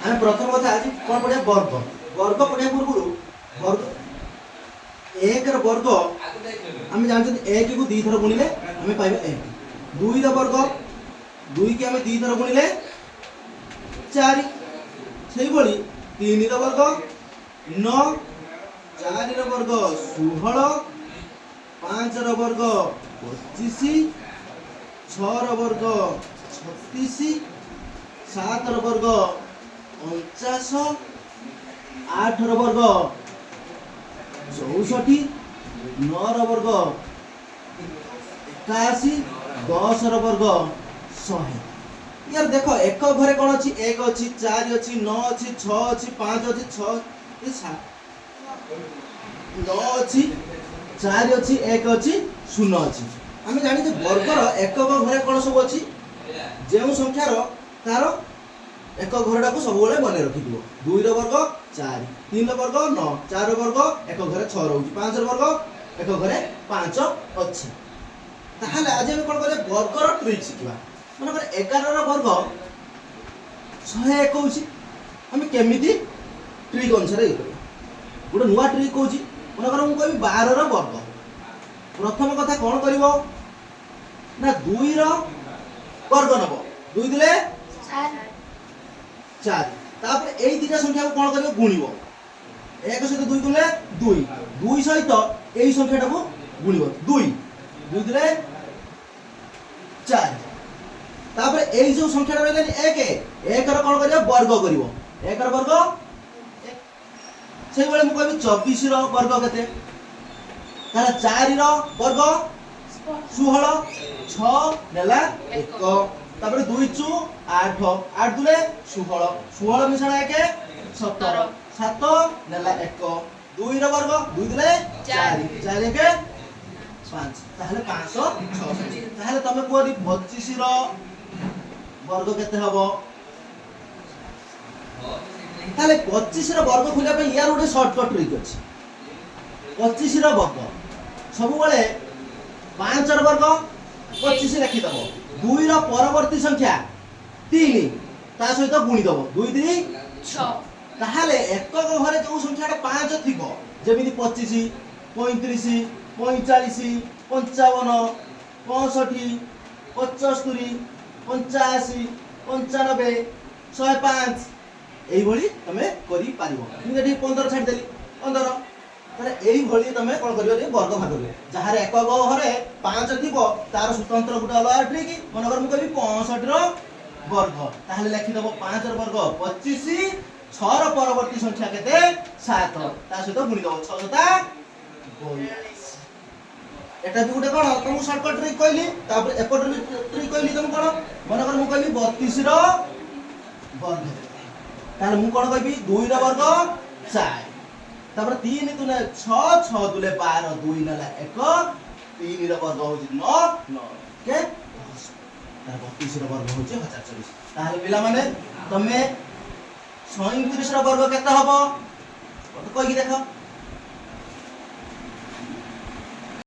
ଆମେ ପ୍ରଥମ କଥା ଆଜି କ'ଣ ପଢ଼ିବା ବର୍ଗ। ବର୍ଗ ପଢ଼ିବା ପୂର୍ବରୁ ବର୍ଗ ଏକର ବର୍ଗ ଆମେ ଜାଣିଛନ୍ତି ଏକକୁ ଦୁଇ ଥର ଗୁଣିଲେ ଆମେ ପାଇବା ଏକ। ଦୁଇର ବର୍ଗ ଦୁଇକି ଆମେ ଦୁଇ ଥର ଗୁଣିଲେ 4। ସେଇଭଳି 3ର ବର୍ଗ 9, 4ର ବର୍ଗ 16, 5ର ବର୍ଗ 25, 6ର ବର୍ଗ 36, 7ର ବର୍ଗ 49, 8ର ବର୍ଗ 64, 9ର ବର୍ଗ 81, 10ର ବର୍ଗ 100। यार देखो एक घरे कौन अच्छी 1 अच्छी 4 अच्छी 9 अच्छी 6 अच्छी 5 अच्छी 6 9 अच्छी 4 अच्छी 1 अच्छी 0 अच्छी। आम जानी वर्गर एक घरे कौन सब अच्छी जो संख्यार तार एक घरटा को सब मन रखी 2 वर्ग 4, 3 वर्ग 9, 4 वर्ग एक घरे 6 रोचे, 5 वर्ग एक घरे 5 अच्छी। ताहले आज हम कौन करे वर्गर ट्रिक शिखा। मन कर 11 वर्ग 101 होची हम केमिति ट्रिक अनुसार ये कर गोटे नुआ ट्रिक होची। मन कर हम कहबी 12 वर्ग। प्रथम कथा कौन करिवो ना 2 रो वर्ग नबो, 2 दिले 4। तापर एई दुटा संख्या को कौन करिवो गुणिवो। 1 सहित 2 गुणले 2, 2 सहित एई संख्याटा को गुणिवो 2, 2 दिले 4। तापर एई जो संख्याटा रहले 1, 1 रो कोन करियो वर्ग करिवो। 1 रो वर्ग सेई बेले मु कहबी 24 रो वर्ग केते ताला 4 रो वर्ग 16, 6 नेला 1, तापर 2 चु 8, 8 दुले 16, 16 मिसण 1 17, 7 नेला 1, 2 रो वर्ग 2 दुले 4, 4 1 5 ताहले 566। ताहले तमे कोरी 25 रो वर्ग केते हबो। ताले 25 रो वर्ग खोलिया पे यार गोटे शॉर्टकट ट्रिक अछि। 25 रो वर्ग सब बेले 5 रो वर्ग 25 लिखि दबो। 2 रो परवर्ती संख्या 3 ता सहित गुणी दबो 2 3 6। ताहले एक घरे जो संख्याटा 5 थिबो जेमिति 25, 35, 45, 55, 65, 75, 85, 95, 105 एई भली तमे करि पारिबो। मु एठी 15 छाड देली 15 तारे एई भली तमे कोन करियो रे वर्ग भाग करियो। जहार एक घरे 5 थिबो तार स्वतंत्र गुटा अलग ट्रिक। मनकर मु कहबी 65 रो वर्ग ताहले लिखि दबो 5 रो वर्ग 25, 6 रो परवर्ती संख्या केते 7 ता सहित गुणी दबो 6 7 42। एटा भी गोटे कोन तुम शॉर्टकट ट्रिक कहली। तापर एपट ट्रिक कहली तुम कोन मन कर मु कहली 32 रो वर्ग ताले मु कोन कहबी 2 रो वर्ग 4, तापर 3 दुले 6, 6 दुले 12, 2 नेला 1, 3 रो वर्ग होची 9, 9 के 10 तार 32 रो वर्ग होची 1024। ताले पिला माने तमे 37 रो वर्ग केते हबो तो कहि देखो।